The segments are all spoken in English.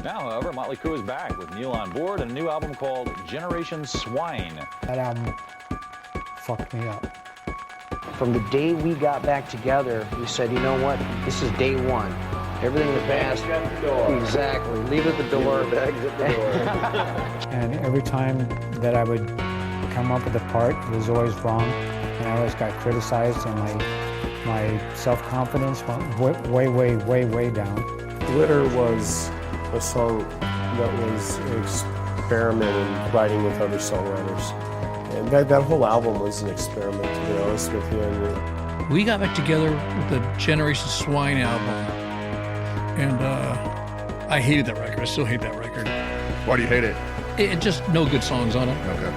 Now, however, Motley Crue is back with Neil on board and a new album called Generation Swine. That album fucked me up. From the day we got back together, we said, you know what? This is day one. Everything in the past. At the door. Exactly. Leave it at the door. Leave the bags at the door. And every time that I would come up with a part, it was always wrong. And I always got criticized, and my self-confidence went way down. Glitter was a song that was an experiment in writing with other songwriters. And that whole album was an experiment, to be honest with you. And we got back together with the Generation Swine album, and I hated that record. I still hate that record. Why do you hate it? It just no good songs on it. Okay.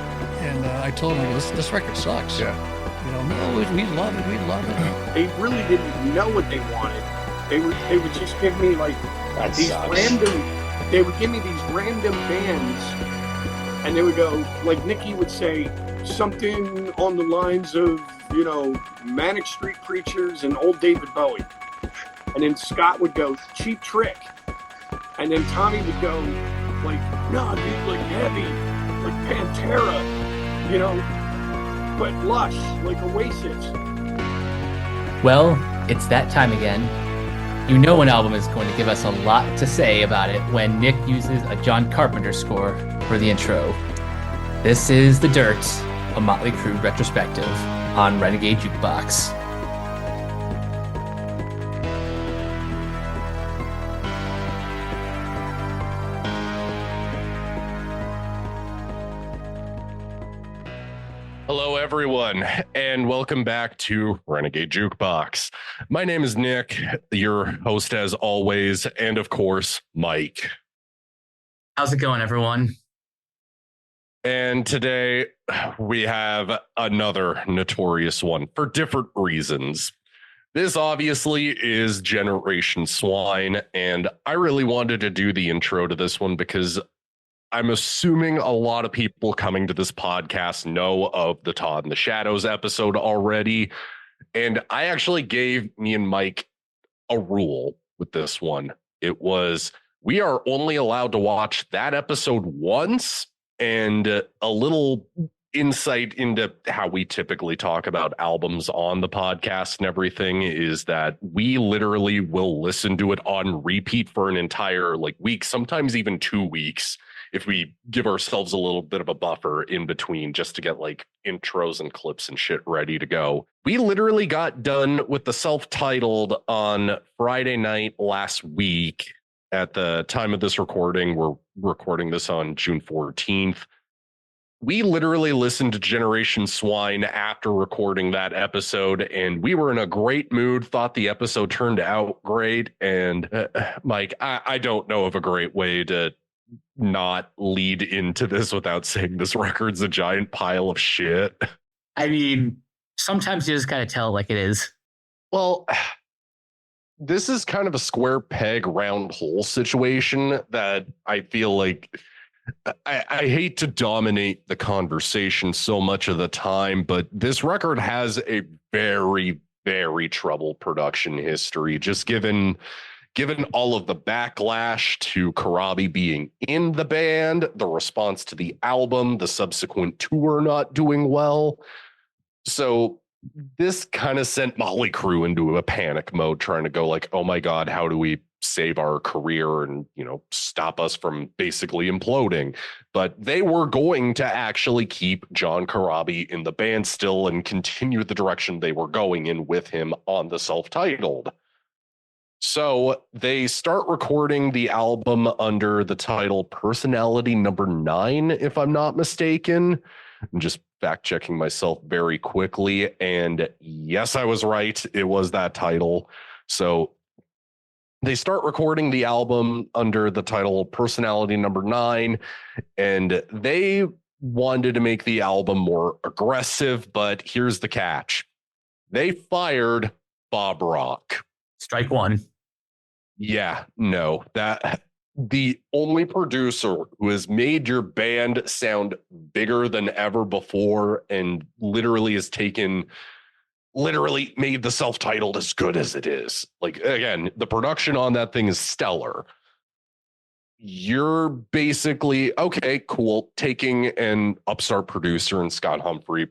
And I told him, this record sucks. Yeah. You know, no, we love it. We love it. They really didn't know what they wanted. They would just give me like these random. They would give me these random bands, and they would go like Nikki would say something on the lines of, you know, Manic Street Preachers and old David Bowie, and then Scott would go Cheap Trick, and then Tommy would go like, no, dude, like heavy, like Pantera, you know, but lush, like Oasis. Well, it's that time again. You know an album is going to give us a lot to say about it when Nick uses a John Carpenter score for the intro. This is The Dirt, a Motley Crue retrospective on Renegade Jukebox. Hello, everyone, and welcome back to Renegade Jukebox. My name is Nick, your host as always, and of course, Mike. How's it going, everyone? And today we have another notorious one for different reasons. This obviously is Generation Swine, and I really wanted to do the intro to this one because I'm assuming a lot of people coming to this podcast know of the Todd In The Shadows episode already. And I actually gave me and Mike a rule with this one. It was, we are only allowed to watch that episode once, and a little insight into how we typically talk about albums on the podcast and everything is that we literally will listen to it on repeat for an entire week, sometimes even 2 weeks, if we give ourselves a little bit of a buffer in between just to get intros and clips and shit ready to go. We literally got done with the self-titled on Friday night last week. At the time of this recording, we're recording this on June 14th. We literally listened to Generation Swine after recording that episode, and we were in a great mood, thought the episode turned out great. And Mike, I don't know of a great way to not lead into this without saying this record's a giant pile of shit. I mean, sometimes you just gotta tell it like it is. Well, this is kind of a square peg, round hole situation that I feel like I hate to dominate the conversation so much of the time, but this record has a very, very troubled production history, just given all of the backlash to Corabi being in the band, the response to the album, the subsequent tour not doing well. So this kind of sent Motley Crue into a panic mode, trying to go oh my God, how do we save our career and, stop us from basically imploding? But they were going to actually keep John Corabi in the band still and continue the direction they were going in with him on the self-titled. So they start recording the album under the title Personality Number 9, if I'm not mistaken. I'm just fact checking myself very quickly. And yes, I was right. It was that title. So they start recording the album under the title Personality Number 9. And they wanted to make the album more aggressive. But here's the catch. They fired Bob Rock. Strike one. Yeah, no, that the only producer who has made your band sound bigger than ever before and literally made the self-titled as good as it is. Again, the production on that thing is stellar. you're basically, okay, cool, taking an upstart producer and Scott Humphrey,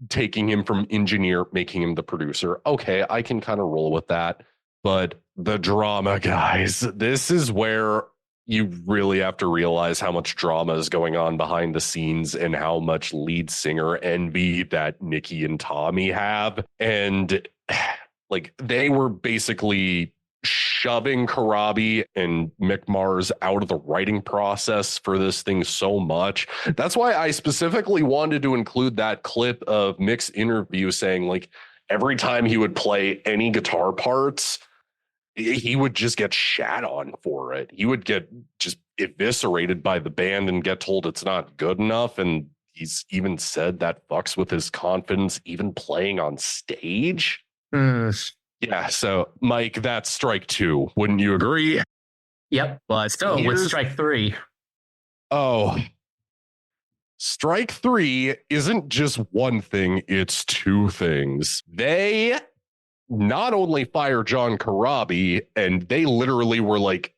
taking him from engineer, making him the producer. Okay, I can kind of roll with that. But the drama, guys, this is where you really have to realize how much drama is going on behind the scenes and how much lead singer envy that Nikki and Tommy have. And like, they were basically shoving Karabi and Mick Mars out of the writing process for this thing so much. That's why I specifically wanted to include that clip of Mick's interview saying, like, every time he would play any guitar parts, he would just get shat on for it. He would get just eviscerated by the band and get told it's not good enough. And he's even said that fucks with his confidence, even playing on stage. Yeah, so Mike, that's strike 2. Wouldn't you agree? Yep. But so what's strike 3? Oh, strike 3 isn't just one thing, it's 2 things. They not only fire John Karabi, and they literally were like,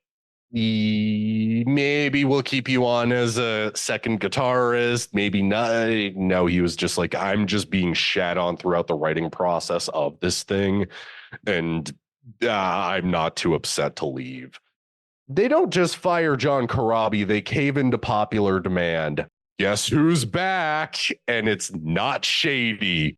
maybe we'll keep you on as a second guitarist, maybe not. No, he was just like, I'm just being shat on throughout the writing process of this thing, and I'm not too upset to leave. They don't just fire John Karabi, they cave into popular demand. Guess who's back? And it's not Shady.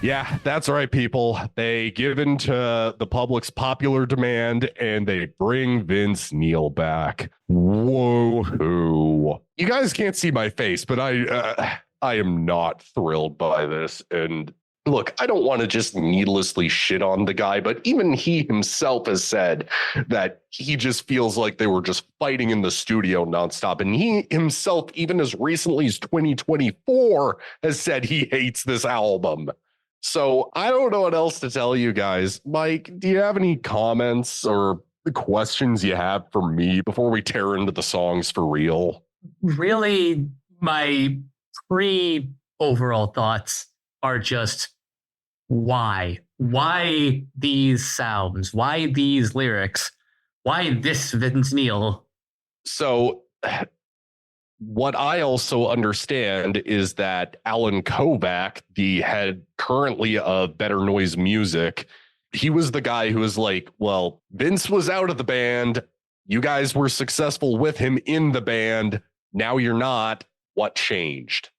Yeah, that's right, people. They give in to the public's popular demand and they bring Vince Neil back. Whoa. You guys can't see my face, but I am not thrilled by this. And look, I don't want to just needlessly shit on the guy, but even he himself has said that he just feels like they were just fighting in the studio nonstop. And he himself, even as recently as 2024, has said he hates this album. So I don't know what else to tell you guys. Mike, do you have any comments or questions you have for me before we tear into the songs for real? Really, my overall thoughts are just why? Why these sounds? Why these lyrics? Why this Vince Neil? So what I also understand is that Alan Kovac, the head currently of Better Noise Music, he was the guy who was like, well, Vince was out of the band. You guys were successful with him in the band. Now you're not. What changed?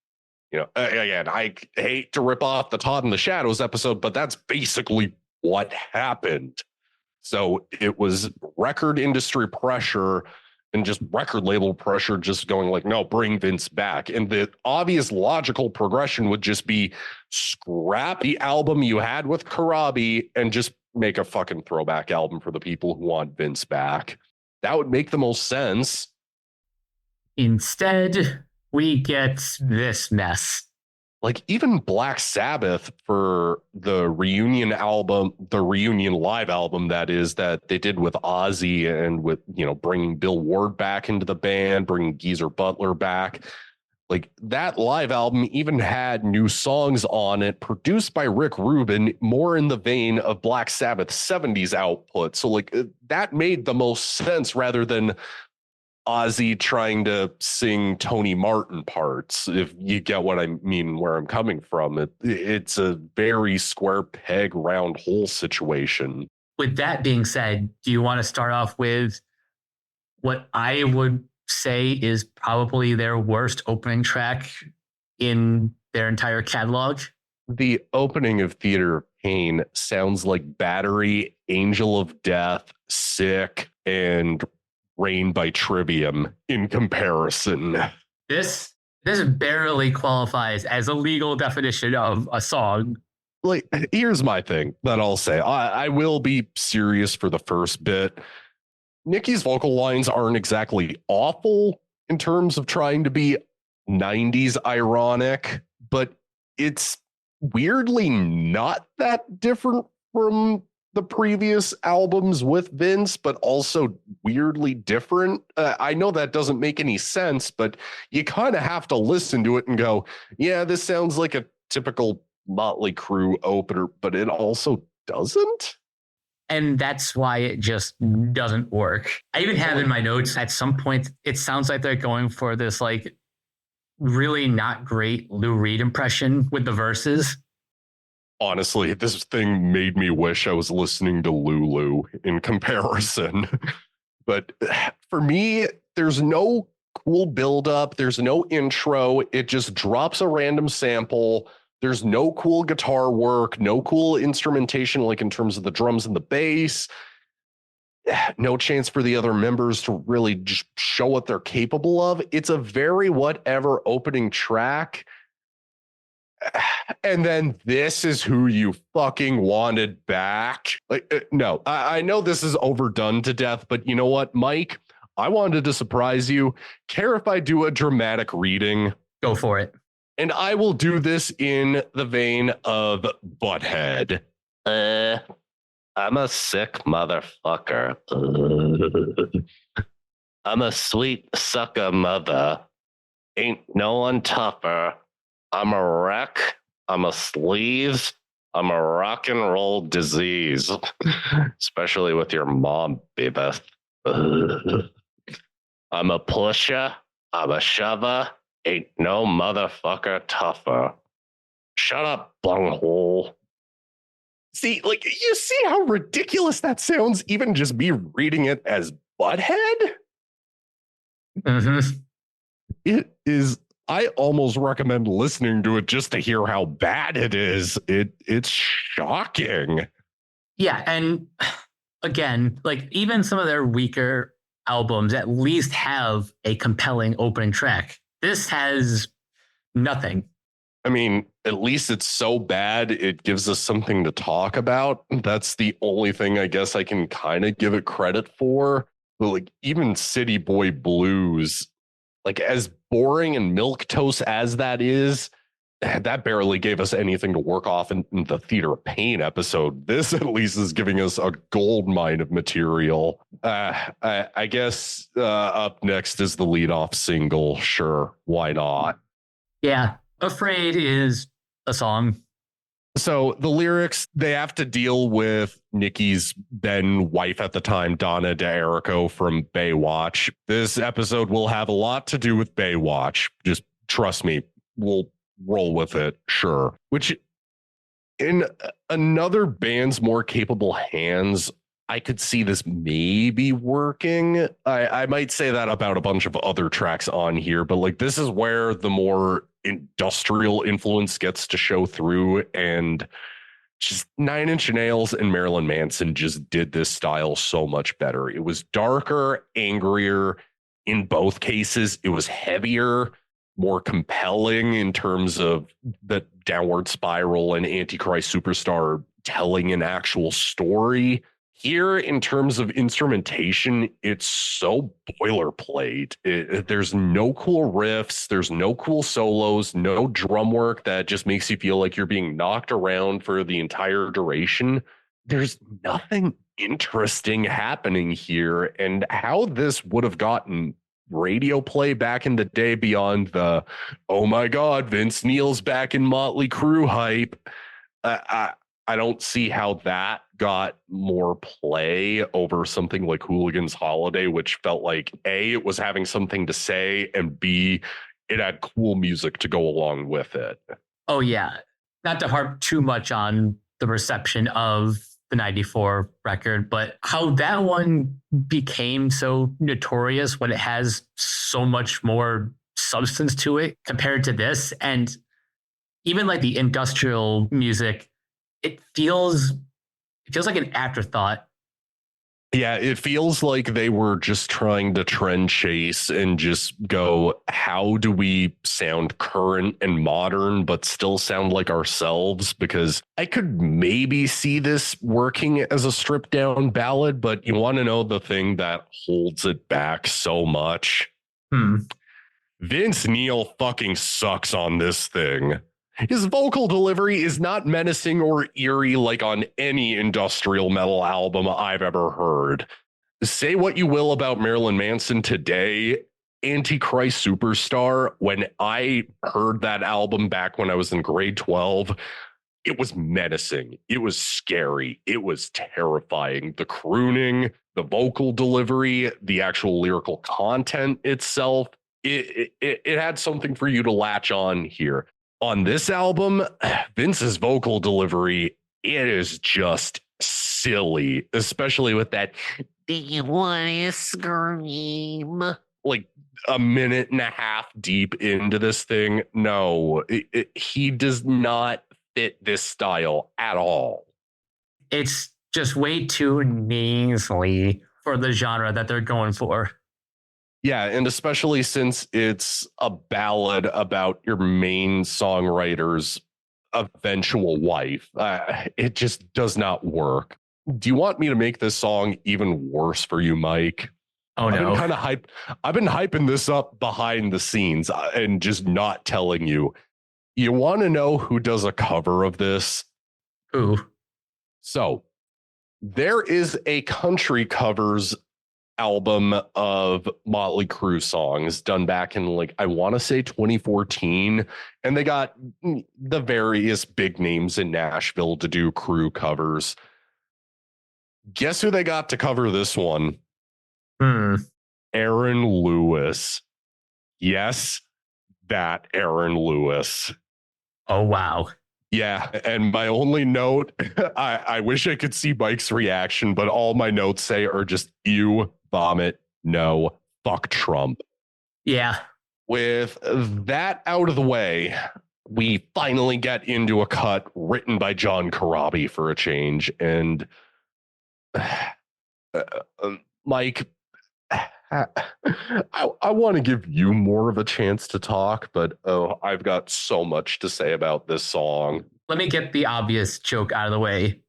You know, again, I hate to rip off the Todd in the Shadows episode, but that's basically what happened. So it was record industry pressure and just record label pressure, just going like, no, bring Vince back. And the obvious logical progression would just be scrap the album you had with Karabi and just make a fucking throwback album for the people who want Vince back. That would make the most sense. Instead, we get this mess. Like even Black Sabbath for the reunion album, the reunion live album that they did with Ozzy and with, you know, bringing Bill Ward back into the band, bringing Geezer Butler back. Like that live album even had new songs on it produced by Rick Rubin, more in the vein of Black Sabbath's 70s output. So like that made the most sense rather than Ozzy trying to sing Tony Martin parts, if you get what I mean, where I'm coming from. It's a very square peg, round hole situation. With that being said, do you want to start off with what I would say is probably their worst opening track in their entire catalog? The opening of Theater of Pain sounds like Battery, Angel of Death, Sick, and Rain by Trivium in comparison. This barely qualifies as a legal definition of a song. Like, here's my thing that I'll say. I will be serious for the first bit. Nikki's vocal lines aren't exactly awful in terms of trying to be 90s ironic, but it's weirdly not that different from the previous albums with Vince, but also weirdly different. I know that doesn't make any sense, but you kind of have to listen to it and go, yeah, this sounds like a typical Motley Crue opener, but it also doesn't. And that's why it just doesn't work. I even have in my notes at some point, it sounds like they're going for this like really not great Lou Reed impression with the verses. Honestly, this thing made me wish I was listening to Lulu in comparison. But for me, there's no cool buildup. There's no intro. It just drops a random sample. There's no cool guitar work, no cool instrumentation, like in terms of the drums and the bass. No chance for the other members to really just show what they're capable of. It's a very whatever opening track. And then this is who you fucking wanted back. Like, no, I know this is overdone to death, but you know what, Mike? I wanted to surprise you. Care if I do a dramatic reading? Go for it. And I will do this in the vein of Butthead. I'm a sick motherfucker. I'm a sweet sucker mother. Ain't no one tougher. I'm a wreck. I'm a sleaze. I'm a rock and roll disease. Especially with your mom, Beavis. I'm a pusher. I'm a shover. Ain't no motherfucker tougher. Shut up, bunghole. See, like, you see how ridiculous that sounds, even just me reading it as Butthead? Mm-hmm. It is, I almost recommend listening to it just to hear how bad it is. It's shocking. Yeah, and again, like, even some of their weaker albums at least have a compelling opening track. This has nothing. I mean, at least it's so bad it gives us something to talk about. That's the only thing I guess I can kind of give it credit for. But like, even City Boy Blues, like, as boring and milquetoast as that is, that barely gave us anything to work off in the Theater of Pain episode. This at least is giving us a gold mine of material. I guess up next is the lead-off single. Sure, why not? Yeah, Afraid is a song. So the lyrics, they have to deal with Nikki's then wife at the time, Donna D'Errico from Baywatch. This episode will have a lot to do with Baywatch. Just trust me, we'll roll with it, sure. Which, in another band's more capable hands, I could see this maybe working. I might say that about a bunch of other tracks on here, but like, this is where the more industrial influence gets to show through, and just Nine Inch Nails and Marilyn Manson just did this style so much better. It was darker, angrier. In both cases, it was heavier, more compelling in terms of the downward spiral and Antichrist Superstar telling an actual story. Here, in terms of instrumentation, it's so boilerplate. There's no cool riffs. There's no cool solos, no drum work that just makes you feel like you're being knocked around for the entire duration. There's nothing interesting happening here. And how this would have gotten radio play back in the day beyond the, oh my God, Vince Neil's back in Motley Crue hype, I don't see how that got more play over something like Hooligan's Holiday, which felt like A, it was having something to say, and B, it had cool music to go along with it. Oh, yeah. Not to harp too much on the reception of the 94 record, but how that one became so notorious when it has so much more substance to it compared to this. And even like the industrial music, it feels like an afterthought. Yeah, it feels like they were just trying to trend chase and just go, how do we sound current and modern, but still sound like ourselves? Because I could maybe see this working as a stripped down ballad, but you want to know the thing that holds it back so much? Vince Neil fucking sucks on this thing. His vocal delivery is not menacing or eerie like on any industrial metal album I've ever heard. Say what you will about Marilyn Manson today, Antichrist Superstar, when I heard that album back when I was in grade 12, it was menacing. It was scary. It was terrifying. The crooning, the vocal delivery, the actual lyrical content itself, it had something for you to latch on here. On this album, Vince's vocal delivery, it is just silly, especially with that, do you want to scream? Like a minute and a half deep into this thing. No, he does not fit this style at all. It's just way too nasally for the genre that they're going for. Yeah, and especially since it's a ballad about your main songwriter's eventual wife, it just does not work. Do you want me to make this song even worse for you, Mike? Oh no! I've been hyping this up behind the scenes and just not telling you. You want to know who does a cover of this? Who? So there is a country covers album of Motley Crue songs done back in, like, I want to say 2014, and they got the various big names in Nashville to do Crue covers. Guess who they got to cover this one? Aaron Lewis. Yes, that Aaron Lewis. Oh wow. Yeah, and my only note, I wish I could see Mike's reaction, but all my notes say are just ew, vomit, no, fuck Trump. Yeah. With that out of the way, we finally get into a cut written by John Corabi for a change. And Mike, I want to give you more of a chance to talk, but I've got so much to say about this song. Let me get the obvious joke out of the way.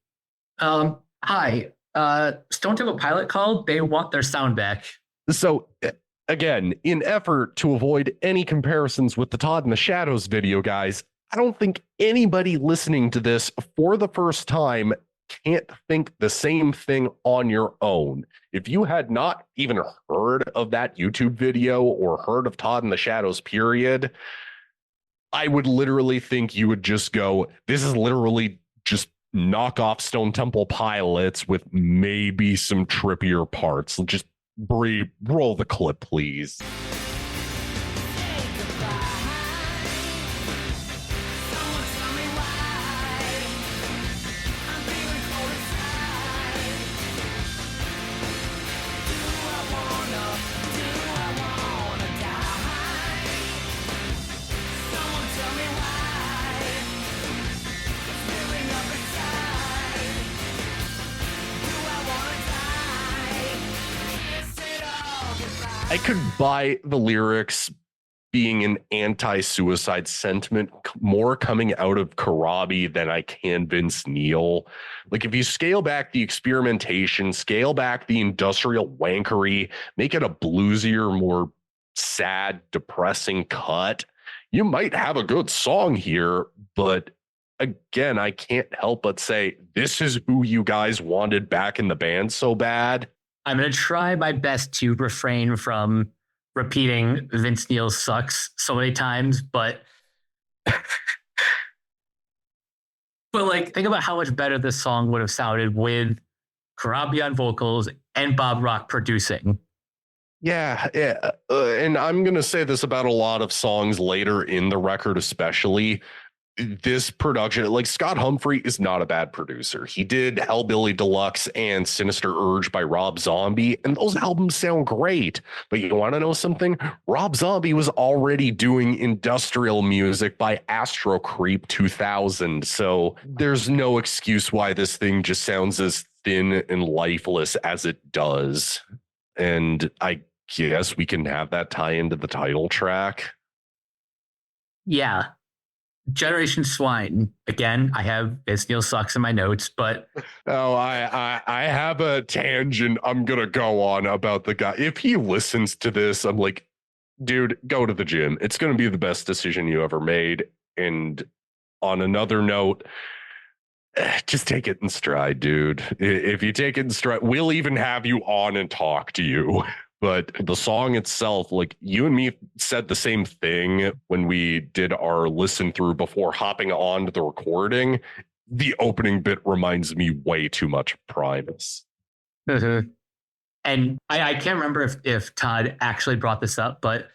Hi, Stone Temple Pilot called. They want their sound back. So, again, in effort to avoid any comparisons with the Todd In The Shadows video, guys, I don't think anybody listening to this for the first time can't think the same thing on your own. If you had not even heard of that YouTube video or heard of Todd In The Shadows, period, I would literally think you would just go, this is literally just knockoff Stone Temple Pilots with maybe some trippier parts. Just roll the clip, please. I could buy the lyrics being an anti-suicide sentiment more coming out of Corabi than I can Vince Neil. Like, if you scale back the experimentation, scale back the industrial wankery, make it a bluesier, more sad, depressing cut, you might have a good song here. But again, I can't help but say, this is who you guys wanted back in the band so bad. I'm going to try my best to refrain from repeating Vince Neil sucks so many times, but like, think about how much better this song would have sounded with Corabi on vocals and Bob Rock producing. Yeah. And I'm going to say this about a lot of songs later in the record, especially. This production, like, Scott Humphrey is not a bad producer. He did Hellbilly Deluxe and Sinister Urge by Rob Zombie, and those albums sound great. But you want to know something? Rob Zombie was already doing industrial music by Astro Creep 2000, so there's no excuse why this thing just sounds as thin and lifeless as it does. And I guess we can have that tie into the title track. Yeah. Generation Swine. Again, I have Vince Neil sucks in my notes, but I have a tangent I'm gonna go on about the guy. If he listens to this, I'm like, dude, go to the gym. It's gonna be the best decision you ever made. And on another note, just take it in stride, dude. If you take it in stride, we'll even have you on and talk to you. But the song itself, like you and me said the same thing when we did our listen through before hopping on to the recording. The opening bit reminds me way too much of Primus. Mm-hmm. And I can't remember if Todd actually brought this up, but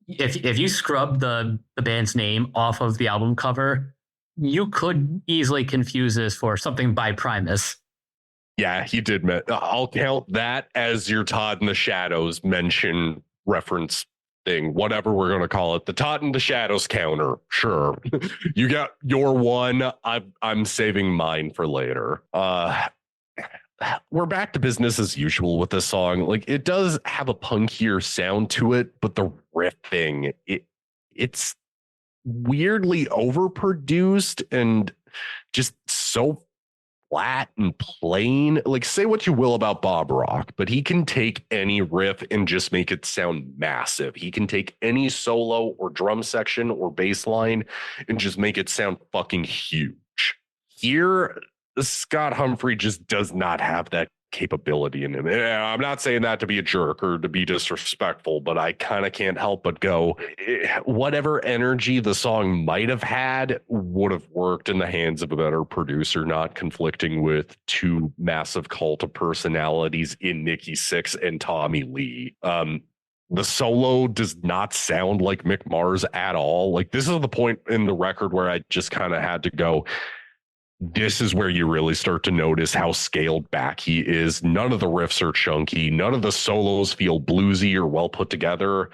if you scrub the band's name off of the album cover, you could easily confuse this for something by Primus. Yeah, he did. I'll count that as your Todd in the Shadows mention reference thing, whatever we're going to call it. The Todd in the Shadows counter. Sure. You got your one. I'm saving mine for later. We're back to business as usual with this song. Like, it does have a punkier sound to it, but the riffing, it's weirdly overproduced and just so flat and plain. Like, say what you will about Bob Rock, but he can take any riff and just make it sound massive. He can take any solo or drum section or bass line and just make it sound fucking huge. Here, Scott Humphrey just does not have that capability in him. I'm not saying that to be a jerk or to be disrespectful, but I kind of can't help but go, whatever energy the song might have had would have worked in the hands of a better producer, not conflicting with two massive cult of personalities in Nikki Sixx and Tommy Lee. The solo does not sound like Mick Mars at all. Like, this is the point in the record where I just kind of had to go, this is where you really start to notice how scaled back he is. None of the riffs are chunky. None of the solos feel bluesy or well put together.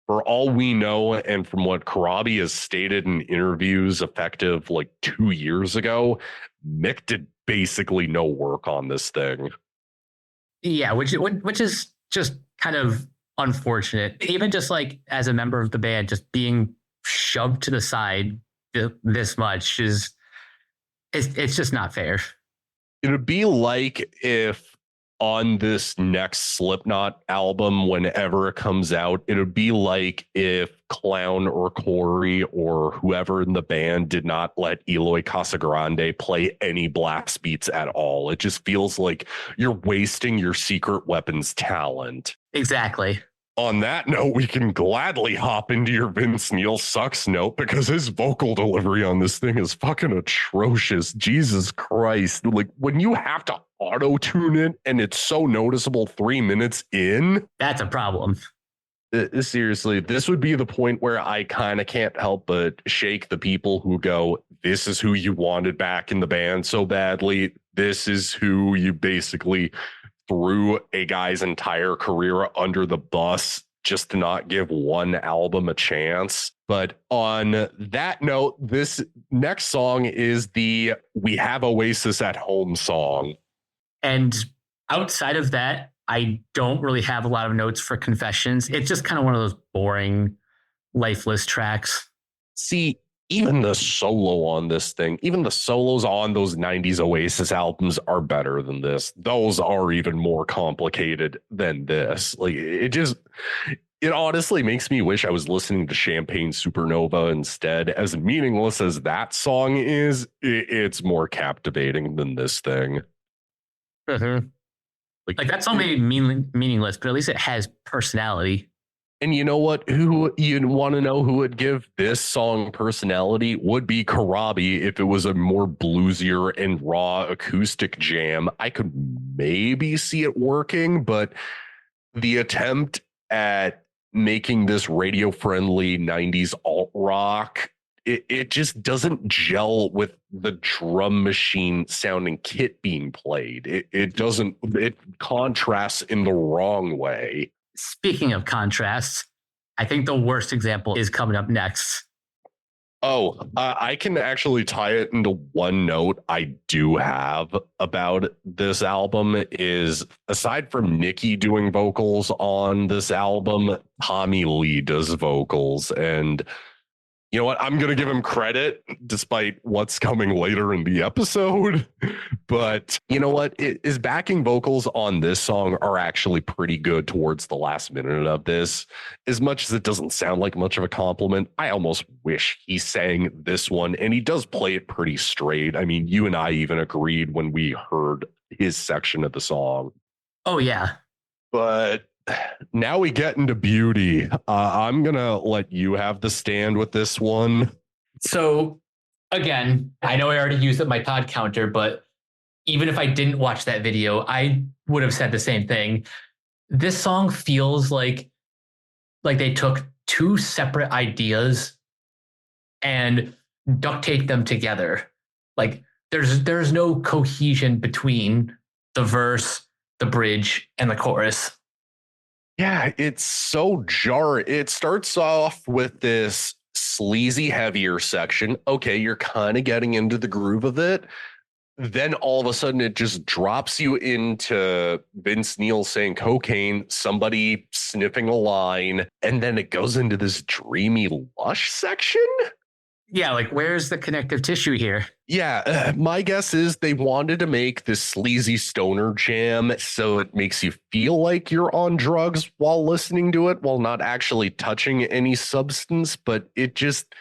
For all we know, and from what Karabi has stated in interviews effective like 2 years ago, Mick did basically no work on this thing. Yeah, which is just kind of unfortunate. Even just like as a member of the band, just being shoved to the side this much is... It's just not fair. It would be like if on this next Slipknot album, whenever it comes out, it would be like if Clown or Corey or whoever in the band did not let Eloy Casagrande play any blast beats at all. It just feels like you're wasting your Secret Weapons talent. Exactly. On that note, we can gladly hop into your Vince Neil sucks note, because his vocal delivery on this thing is fucking atrocious. Jesus Christ. Like, when you have to auto-tune it and it's so noticeable 3 minutes in. That's a problem. Seriously, this would be the point where I kind of can't help but shake the people who go, this is who you wanted back in the band so badly. This is who you basically threw a guy's entire career under the bus just to not give one album a chance. But on that note, this next song is the We Have Oasis at Home song. And outside of that, I don't really have a lot of notes for Confessions. It's just kind of one of those boring, lifeless tracks. See, even the solo on this thing, even the solos on those 90s Oasis albums are better than this. Those are even more complicated than this. Like, it honestly makes me wish I was listening to Champagne Supernova instead. As meaningless as that song is, it's more captivating than this thing. Mm-hmm. Like that song may be meaningless, but at least it has personality. And you know what? Who you want to know who would give this song personality would be Karabi. If it was a more bluesier and raw acoustic jam, I could maybe see it working, but the attempt at making this radio-friendly 90s alt rock, it just doesn't gel with the drum machine sounding kit being played. It contrasts in the wrong way. Speaking of contrasts, I think the worst example is coming up next. Oh, I can actually tie it into one note I do have about this album is, aside from Nikki doing vocals on this album, Tommy Lee does vocals. And you know what? I'm going to give him credit despite what's coming later in the episode. But you know what? His backing vocals on this song are actually pretty good towards the last minute of this. As much as it doesn't sound like much of a compliment, I almost wish he sang this one. And he does play it pretty straight. I mean, you and I even agreed when we heard his section of the song. Oh, yeah. But now we get into beauty. I'm going to let you have the stand with this one. So, again, I know I already used up my Todd counter, but even if I didn't watch that video, I would have said the same thing. This song feels like they took two separate ideas and duct taped them together. Like there's no cohesion between the verse, the bridge, and the chorus. Yeah, it's so jarring. It starts off with this sleazy, heavier section. Okay, you're kind of getting into the groove of it. Then all of a sudden it just drops you into Vince Neil saying cocaine, somebody sniffing a line, and then it goes into this dreamy, lush section. Yeah, like where's the connective tissue here? Yeah, my guess is they wanted to make this sleazy stoner jam so it makes you feel like you're on drugs while listening to it, while not actually touching any substance, but it just...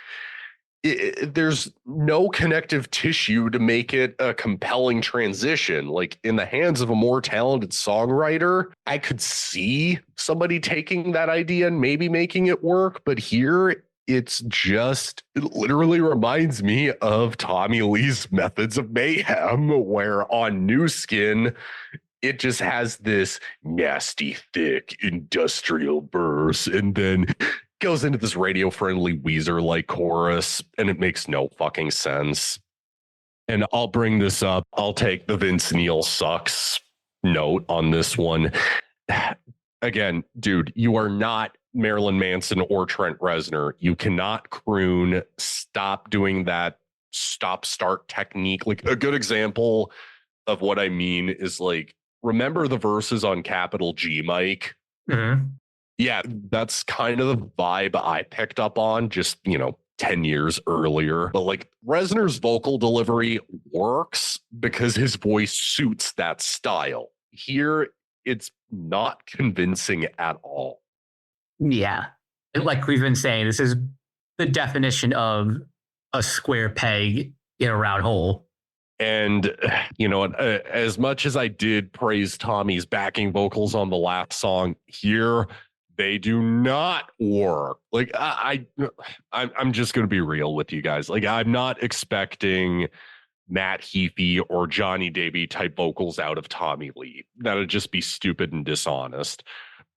there's no connective tissue to make it a compelling transition. Like in the hands of a more talented songwriter, I could see somebody taking that idea and maybe making it work. But here it literally reminds me of Tommy Lee's Methods of Mayhem, where on New Skin, it just has this nasty, thick, industrial verse. And then goes into this radio-friendly Weezer-like chorus, and it makes no fucking sense. And I'll bring this up. I'll take the Vince Neil sucks note on this one. Again, dude, you are not Marilyn Manson or Trent Reznor. You cannot croon. Stop doing that stop-start technique. Like a good example of what I mean is like, remember the verses on Capital G, Mike? Mm-hmm. Yeah, that's kind of the vibe I picked up on just, 10 years earlier. But like Reznor's vocal delivery works because his voice suits that style. Here, it's not convincing at all. Yeah. Like we've been saying, this is the definition of a square peg in a round hole. And, as much as I did praise Tommy's backing vocals on the last song here, they do not work. Like I'm just going to be real with you guys. Like I'm not expecting Matt Heafy or Johnny Davey type vocals out of Tommy Lee. That'd just be stupid and dishonest.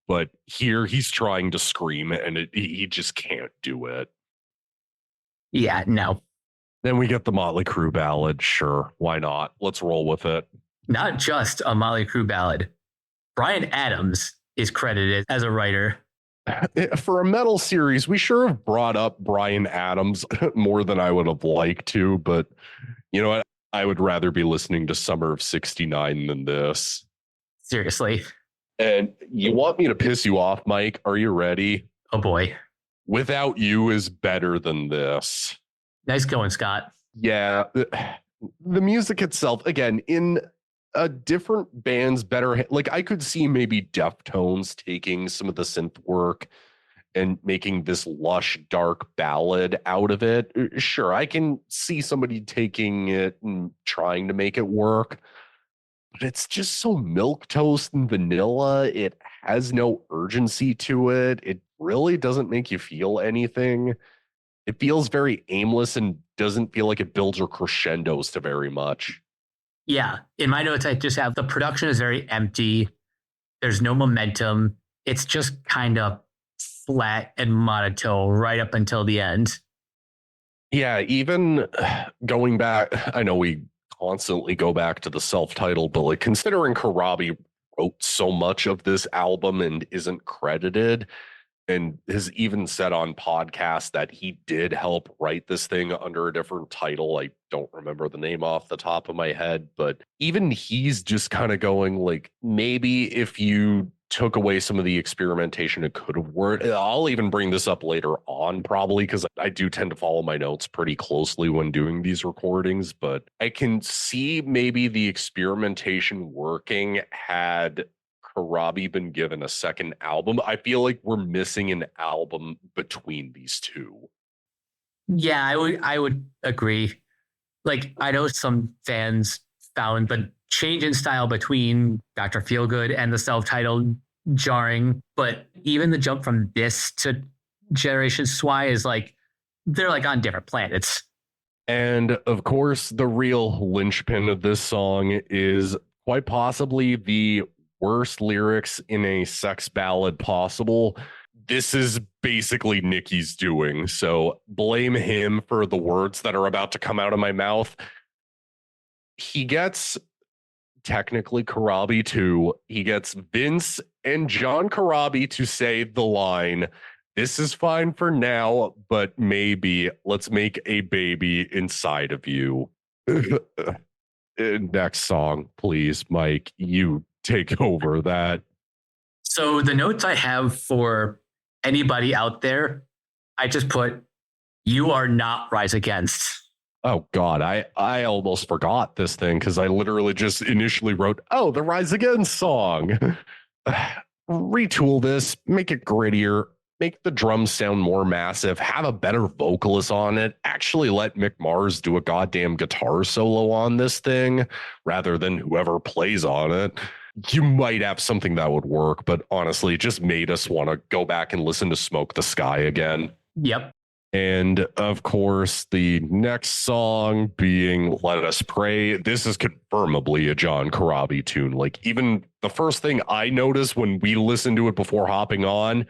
But here he's trying to scream and he just can't do it. Yeah, no. Then we get the Motley Crue ballad. Sure, why not? Let's roll with it. Not just a Motley Crue ballad. Bryan Adams is credited as a writer. For a metal series, we sure have brought up Bryan Adams more than I would have liked to, but you know what? I would rather be listening to Summer of '69 than this. Seriously. And you want me to piss you off, Mike? Are you ready? Oh boy. Without You is better than this. Nice going, Scott. Yeah. The music itself, again, in a different band's better, like I could see maybe Deftones taking some of the synth work and making this lush, dark ballad out of it. Sure, I can see somebody taking it and trying to make it work, but it's just so milquetoast and vanilla. It has no urgency to it. It really doesn't make you feel anything. It feels very aimless and doesn't feel like it builds or crescendos to very much. Yeah. In my notes, I just have the production is very empty. There's no momentum. It's just kind of flat and monotone right up until the end. Yeah, even going back, I know we constantly go back to the self-titled, but like considering Karabi wrote so much of this album and isn't credited, and has even said on podcasts that he did help write this thing under a different title. I don't remember the name off the top of my head, but even he's just kind of going like, maybe if you took away some of the experimentation, it could have worked. I'll even bring this up later on, probably, because I do tend to follow my notes pretty closely when doing these recordings, but I can see maybe the experimentation working had Karabi been given a second album. I feel like we're missing an album between these two. Yeah, I would agree. Like, I know some fans found the change in style between Dr. Feelgood and the self-titled jarring, but even the jump from this to Generation Swine is like, they're like on different planets. And of course, the real linchpin of this song is quite possibly the worst lyrics in a sex ballad possible. This is basically Nicky's doing, so blame him for the words that are about to come out of my mouth. He gets technically Corabi too. He gets Vince and John Corabi to say the line, "This is fine for now, but maybe let's make a baby inside of you." Next song, please, Mike. You take over that. So the notes I have for anybody out there, I just put, "You are not Rise Against." Oh God, I almost forgot this thing because I literally just initially wrote, "Oh, the Rise Against song." Retool this, make it grittier, make the drums sound more massive, have a better vocalist on it, actually let Mick Mars do a goddamn guitar solo on this thing rather than whoever plays on it. You might have something that would work, but honestly, it just made us want to go back and listen to Smoke the Sky again. Yep. And of course, the next song being Let Us Pray. This is confirmably a John Corabi tune. Like, even the first thing I noticed when we listened to it before hopping on,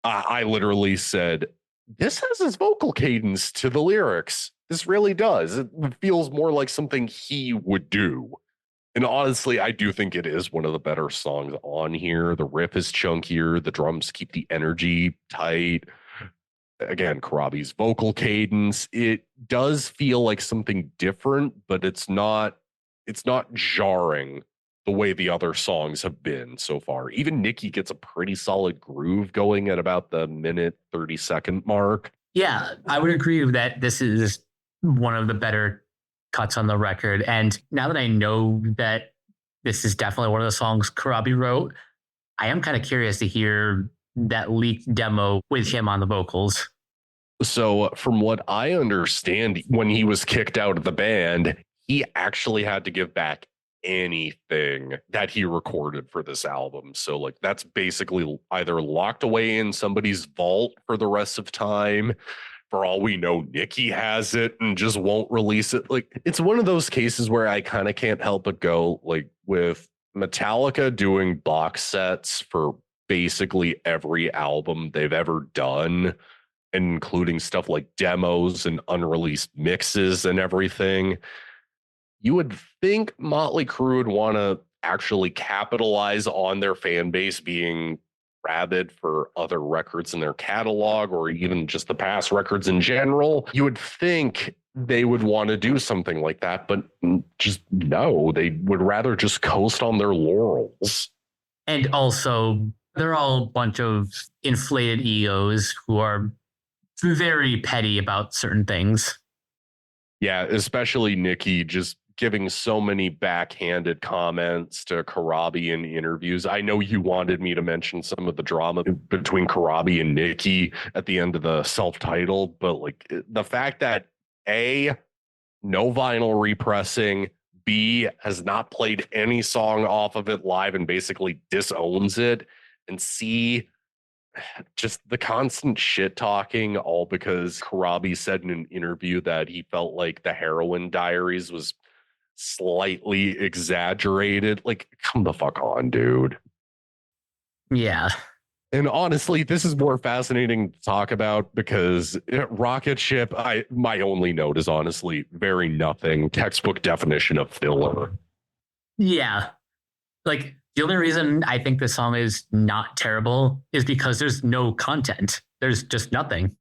I literally said, this has his vocal cadence to the lyrics. This really does. It feels more like something he would do. And honestly, I do think it is one of the better songs on here. The riff is chunkier. The drums keep the energy tight. Again, Corabi's vocal cadence. It does feel like something different, but it's not jarring the way the other songs have been so far. Even Nicky gets a pretty solid groove going at about the minute 30-second mark. Yeah, I would agree that this is one of the better cuts on the record. And now that I know that this is definitely one of the songs Corabi wrote, I am kind of curious to hear that leaked demo with him on the vocals. So from what I understand, when he was kicked out of the band, he actually had to give back anything that he recorded for this album. So like that's basically either locked away in somebody's vault for the rest of time. For all we know, Nicky has it and just won't release it. Like, it's one of those cases where I kind of can't help but go, like, with Metallica doing box sets for basically every album they've ever done, including stuff like demos and unreleased mixes and everything. You would think Motley Crue would want to actually capitalize on their fan base being rabid for other records in their catalog, or even just the past records in general. You would think they would want to do something like that, but just no, they would rather just coast on their laurels. And also, they're all a bunch of inflated egos who are very petty about certain things. Yeah, especially Nicky, just giving so many backhanded comments to Corabi in interviews. I know you wanted me to mention some of the drama between Corabi and Nicky at the end of the self-titled, but like the fact that A, no vinyl repressing, B, has not played any song off of it live and basically disowns it, and C, just the constant shit talking, all because Corabi said in an interview that he felt like the Heroin Diaries was slightly exaggerated. Like, come the fuck on, dude. Yeah. And honestly, this is more fascinating to talk about because Rocket Ship, my only note is honestly very nothing. Textbook definition of filler. Yeah. Like, the only reason I think this song is not terrible is because there's no content. There's just nothing.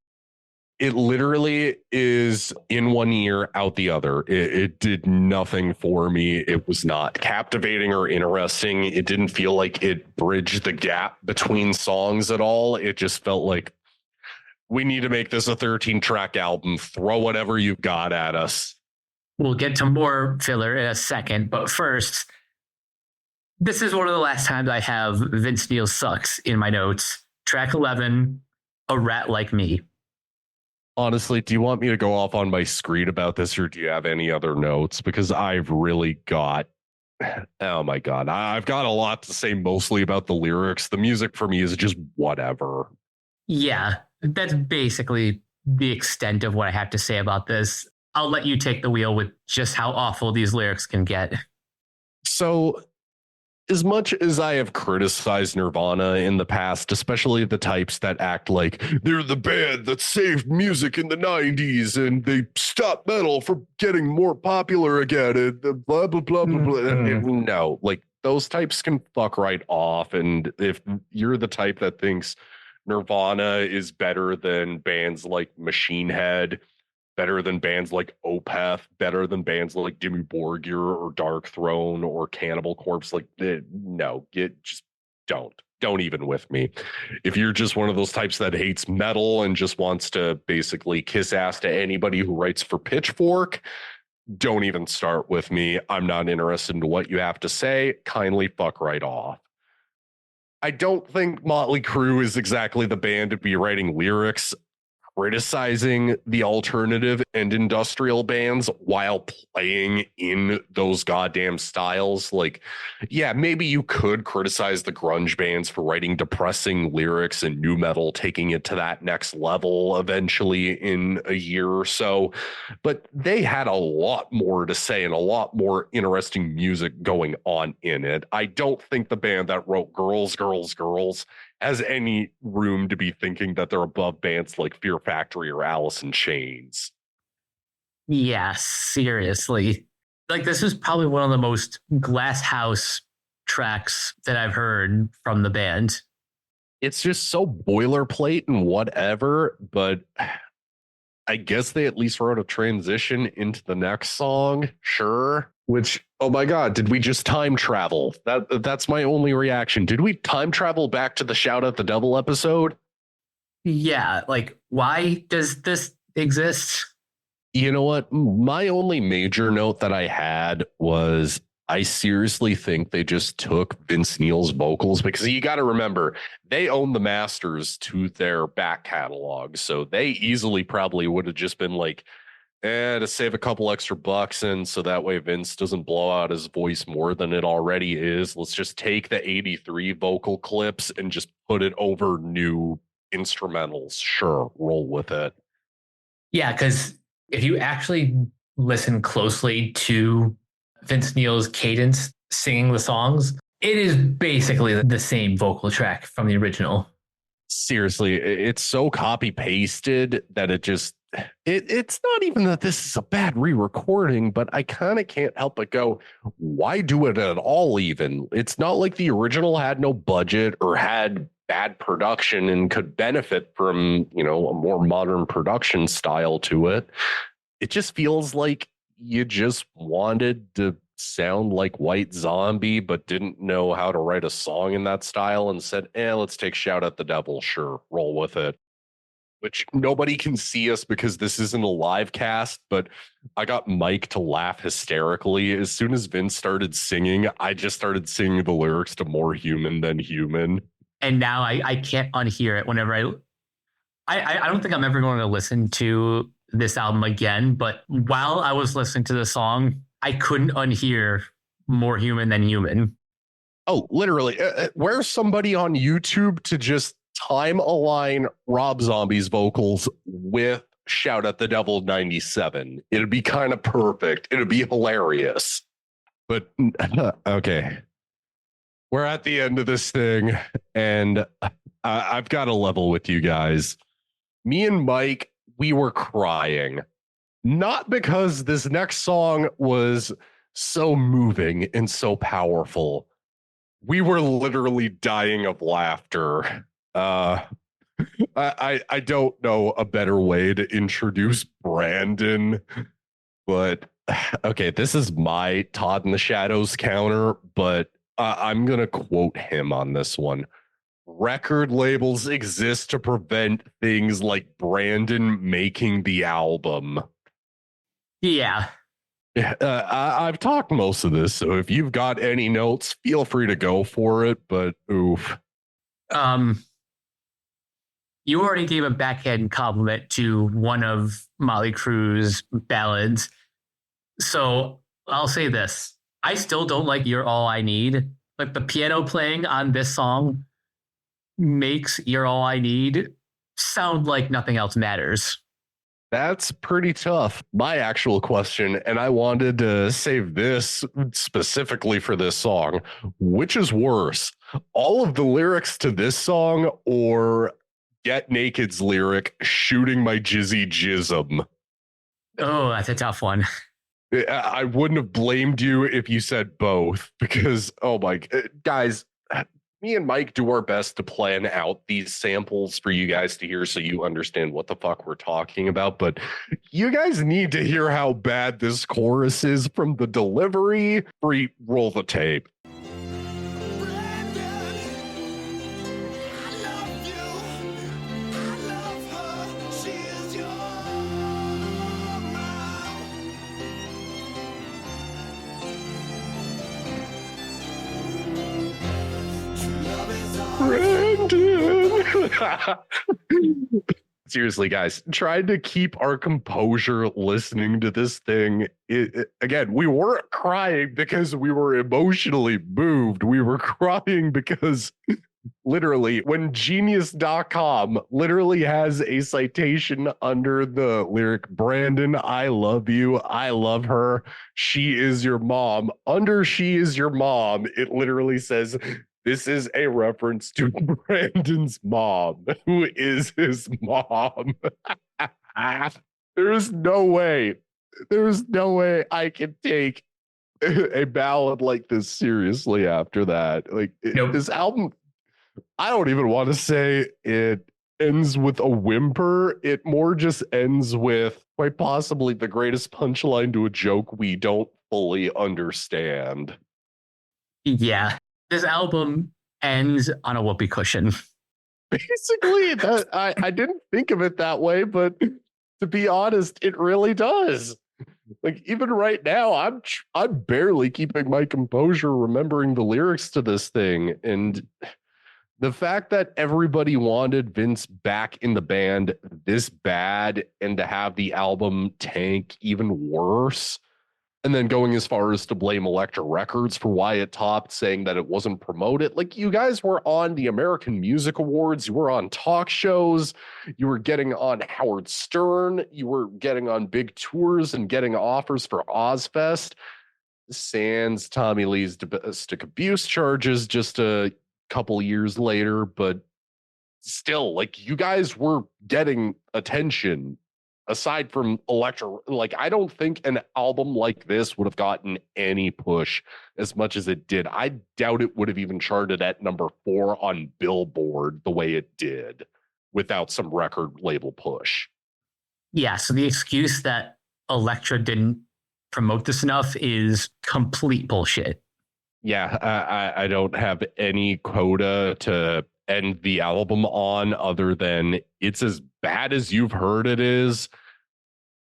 It literally is in one ear, out the other. It did nothing for me. It was not captivating or interesting. It didn't feel like it bridged the gap between songs at all. It just felt like we need to make this a 13-track album. Throw whatever you've got at us. We'll get to more filler in a second, but first, this is one of the last times I have Vince Neil Sucks in my notes. Track 11, A Rat Like Me. Honestly, do you want me to go off on my screed about this, or do you have any other notes? Because I've really got Oh my God. I've got a lot to say mostly about the lyrics. The music for me is just whatever. Yeah, that's basically the extent of what I have to say about this. I'll let you take the wheel with just how awful these lyrics can get. So, as much as I have criticized Nirvana in the past, especially the types that act like they're the band that saved music in the 90s and they stopped metal from getting more popular again, and blah, blah, blah, blah, blah. No, like those types can fuck right off. And if you're the type that thinks Nirvana is better than bands like Machine Head, better than bands like Opeth, better than bands like Dimmu Borgir or Dark Throne or Cannibal Corpse. Like, no, don't even with me. If you're just one of those types that hates metal and just wants to basically kiss ass to anybody who writes for Pitchfork, don't even start with me. I'm not interested in what you have to say. Kindly fuck right off. I don't think Motley Crue is exactly the band to be writing lyrics criticizing the alternative and industrial bands while playing in those goddamn styles. Like, yeah, maybe you could criticize the grunge bands for writing depressing lyrics and new metal, taking it to that next level eventually in a year or so. But they had a lot more to say and a lot more interesting music going on in it. I don't think the band that wrote Girls, Girls, Girls has any room to be thinking that they're above bands like Fear Factory or Alice in Chains. Yeah, seriously. Like, this is probably one of the most Glass House tracks that I've heard from the band. It's just so boilerplate and whatever, but I guess they at least wrote a transition into the next song. Sure. Which, oh my God, did we just time travel? That's my only reaction. Did we time travel back to the Shout at the Devil episode? Yeah, like, why does this exist? You know what? My only major note that I had was I seriously think they just took Vince Neil's vocals, because you got to remember, they own the masters to their back catalog. So they easily probably would have just been like, to save a couple extra bucks, and so that way Vince doesn't blow out his voice more than it already is, let's just take the 83 vocal clips and just put it over new instrumentals. Sure, roll with it. Yeah, because if you actually listen closely to Vince Neil's cadence singing the songs, it is basically the same vocal track from the original. Seriously, it's so copy pasted that it's not even that this is a bad re-recording, but I kind of can't help but go, why do it at all? Even it's not like the original had no budget or had bad production and could benefit from, a more modern production style to it. It just feels like you just wanted to sound like White Zombie, but didn't know how to write a song in that style and said, let's take Shout at the Devil. Sure, roll with it. Which nobody can see us because this isn't a live cast, but I got Mike to laugh hysterically. As soon as Vince started singing, I just started singing the lyrics to More Human Than Human. And now I can't unhear it whenever I don't think I'm ever going to listen to this album again, but while I was listening to the song, I couldn't unhear More Human Than Human. Oh, literally. Where's somebody on YouTube to just time align Rob Zombie's vocals with Shout at the Devil 97? It'd be kind of perfect. It'd be hilarious. But okay. We're at the end of this thing, and I've got to level with you guys. Me and Mike, we were crying. Not because this next song was so moving and so powerful. We were literally dying of laughter. I don't know a better way to introduce Brandon, but okay, this is my Todd In The Shadows counter, but I'm going to quote him on this one. Record labels exist to prevent things like Brandon making the album. Yeah. I've talked most of this, so if you've got any notes, feel free to go for it, but oof. You already gave a backhand compliment to one of Motley Crue's ballads. So I'll say this. I still don't like You're All I Need. Like the piano playing on this song makes You're All I Need sound like nothing else matters. That's pretty tough. My actual question, and I wanted to save this specifically for this song, which is worse? All of the lyrics to this song or Get Naked's lyric, shooting my jizzy jism? Oh, that's a tough one. I wouldn't have blamed you if you said both because, oh my, guys, me and Mike do our best to plan out these samples for you guys to hear so you understand what the fuck we're talking about. But you guys need to hear how bad this chorus is from the delivery. Roll the tape. Seriously, guys, tried to keep our composure listening to this thing. Again, we weren't crying because we were emotionally moved. We were crying because literally when genius.com literally has a citation under the lyric, Brandon, I love you. I love her. She is your mom. Under she is your mom, it literally says, this is a reference to Brandon's mom, who is his mom. There's no way I can take a ballad like this seriously after that. Like Nope. This album, I don't even want to say it ends with a whimper. It more just ends with quite possibly the greatest punchline to a joke we don't fully understand. Yeah. This album ends on a whoopee cushion. Basically, I didn't think of it that way, but to be honest, it really does. Like even right now, I'm barely keeping my composure, remembering the lyrics to this thing, and the fact that everybody wanted Vince back in the band this bad, and to have the album tank even worse. And then going as far as to blame Elektra Records for why it topped, saying that it wasn't promoted. Like, you guys were on the American Music Awards. You were on talk shows. You were getting on Howard Stern. You were getting on big tours and getting offers for Ozfest. Sans Tommy Lee's domestic abuse charges just a couple years later. But still, like, you guys were getting attention. Aside from Elektra, like, I don't think an album like this would have gotten any push as much as it did. I doubt it would have even charted at number 4 on Billboard the way it did without some record label push. Yeah, so the excuse that Elektra didn't promote this enough is complete bullshit. Yeah, I don't have any coda to end the album on other than it's as bad as you've heard it is.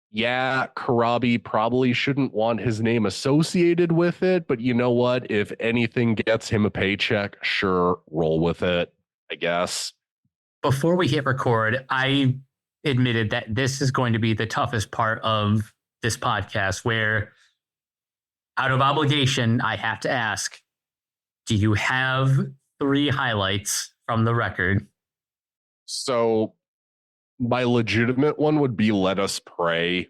Yeah, Karabi probably shouldn't want his name associated with it, but you know what? If anything gets him a paycheck, sure, roll with it, I guess. Before we hit record, I admitted that this is going to be the toughest part of this podcast, where out of obligation, I have to ask, do you have 3 highlights from the record? So my legitimate one would be Let Us Pray,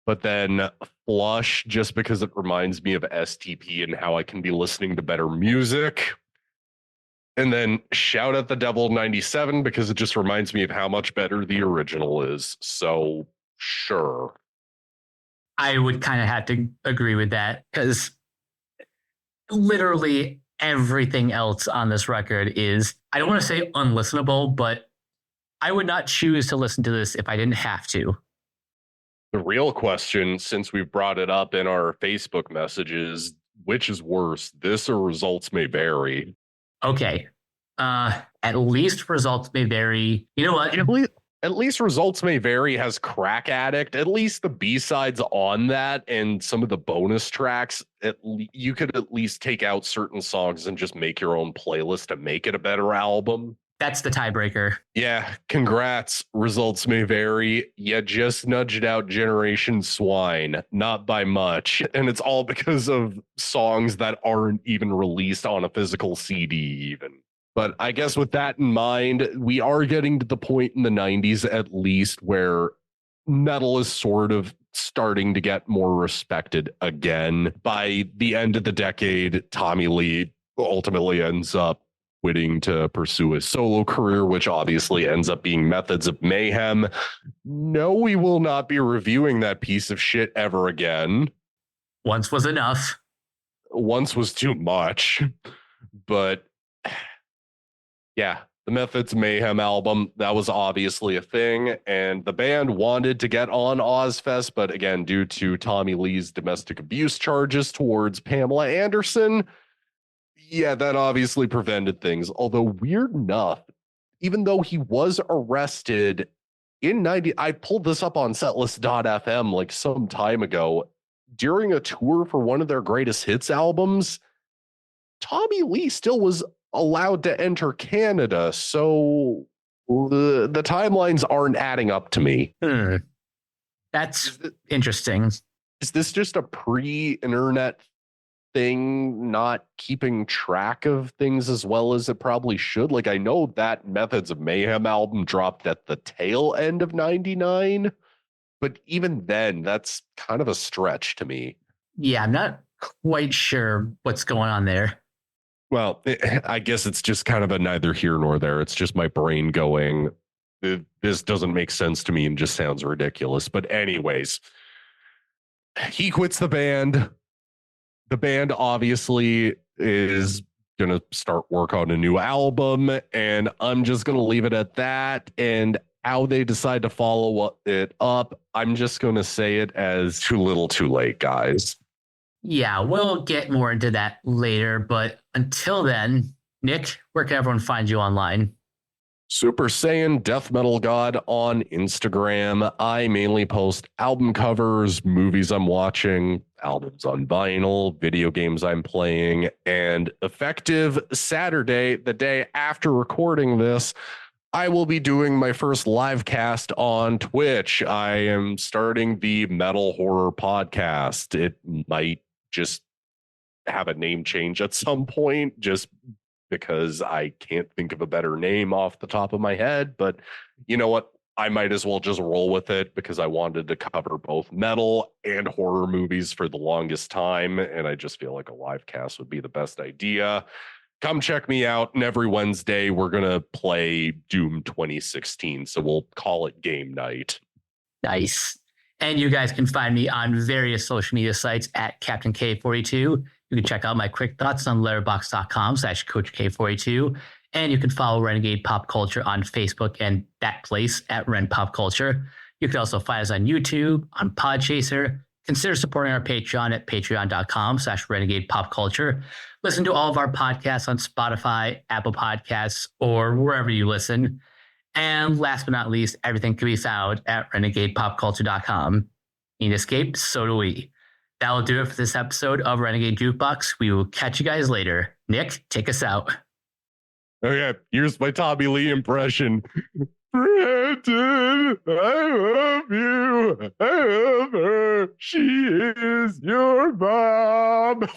but then Flush, just because it reminds me of STP and how I can be listening to better music. And then Shout at the Devil 97, because it just reminds me of how much better the original is. So sure. I would kind of have to agree with that, because literally everything else on this record is, I don't want to say unlistenable, but I would not choose to listen to this if I didn't have to. The real question, since we've brought it up in our Facebook messages, which is worse, this or Results May Vary? Okay. At least Results May Vary. You know what? At least Results May Vary has Crack Addict. At least the B-sides on that and some of the bonus tracks, you could at least take out certain songs and just make your own playlist to make it a better album. That's the tiebreaker. Yeah, congrats. Results may vary. You just nudged out Generation Swine, not by much. And it's all because of songs that aren't even released on a physical CD even. But I guess with that in mind, we are getting to the point in the 90s at least where metal is sort of starting to get more respected again. By the end of the decade, Tommy Lee ultimately ends up quitting to pursue a solo career, which obviously ends up being Methods of Mayhem. No, we will not be reviewing that piece of shit ever again. Once was enough. Once was too much. But yeah, the Methods of Mayhem album, that was obviously a thing. And the band wanted to get on Ozfest, but again, due to Tommy Lee's domestic abuse charges towards Pamela Anderson, yeah, that obviously prevented things. Although weird enough, even though he was arrested in 90, I pulled this up on setlist.fm like some time ago, during a tour for one of their greatest hits albums, Tommy Lee still was allowed to enter Canada. So the timelines aren't adding up to me. That's interesting. Is this just a pre-internet thing, not keeping track of things as well as it probably should? Like, I know that Methods of Mayhem album dropped at the tail end of 99, but even then, that's kind of a stretch to me. Yeah, I'm not quite sure what's going on there. Well, I guess it's just kind of a neither here nor there. It's just my brain going, this doesn't make sense to me and just sounds ridiculous. But anyways, he quits the band. The band obviously is going to start work on a new album, and I'm just going to leave it at that. And how they decide to follow it up, I'm just going to say it as too little too late, guys. Yeah, we'll get more into that later. But until then, Nick, where can everyone find you online? Super Saiyan Death Metal God on Instagram. I mainly post album covers, movies I'm watching, albums on vinyl, video games I'm playing, and effective Saturday, the day after recording this, I will be doing my first live cast on Twitch. I am starting the Metal Horror Podcast. It might just have a name change at some point, just because I can't think of a better name off the top of my head. But you know what? I might as well just roll with it because I wanted to cover both metal and horror movies for the longest time. And I just feel like a live cast would be the best idea. Come check me out. And every Wednesday, we're going to play Doom 2016. So we'll call it game night. Nice. And you guys can find me on various social media sites at Captain K42. You can check out my quick thoughts on letterboxd.com/Coach K42. And you can follow Renegade Pop Culture on Facebook and that place at Ren Pop Culture. You can also find us on YouTube, on Podchaser. Consider supporting our Patreon at patreon.com/Renegade Pop Culture. Listen to all of our podcasts on Spotify, Apple Podcasts, or wherever you listen. And last but not least, everything can be found at renegadepopculture.com. Need escape? So do we. That will do it for this episode of Renegade Jukebox. We will catch you guys later. Nick, take us out. Okay, here's my Tommy Lee impression. Brandon, I love you. I love her. She is your mom.